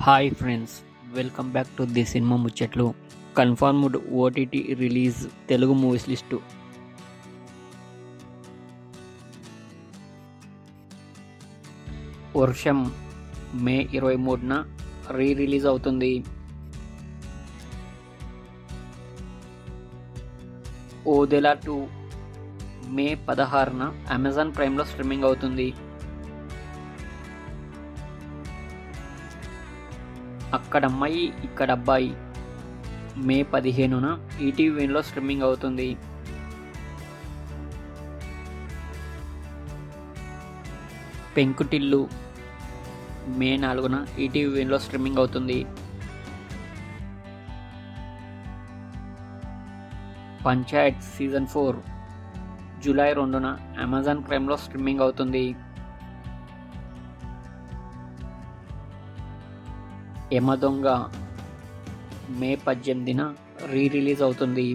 Hi friends, welcome back to the cinema ముచ్చట్లు. Confirmed OTT release Telugu movies list. Varsham May 23న release అవుతుంది. Odela 2 May 16న Amazon ప్రైమ్లో streaming అవుతుంది. అక్కడమ్మాయి ఇక్కడబ్బాయి మే 15న ఈటీవీలో స్ట్రీమింగ్ అవుతుంది. పెంకుటిల్లు మే 4న ఈటీవీలో స్ట్రీమింగ్ అవుతుంది. పంచాయత్ సీజన్ 4 జూలై 2న అమెజాన్ ప్రైమ్లో స్ట్రీమింగ్ అవుతుంది. యమదొంగ మే 18న రిలీజ్ అవుతుంది.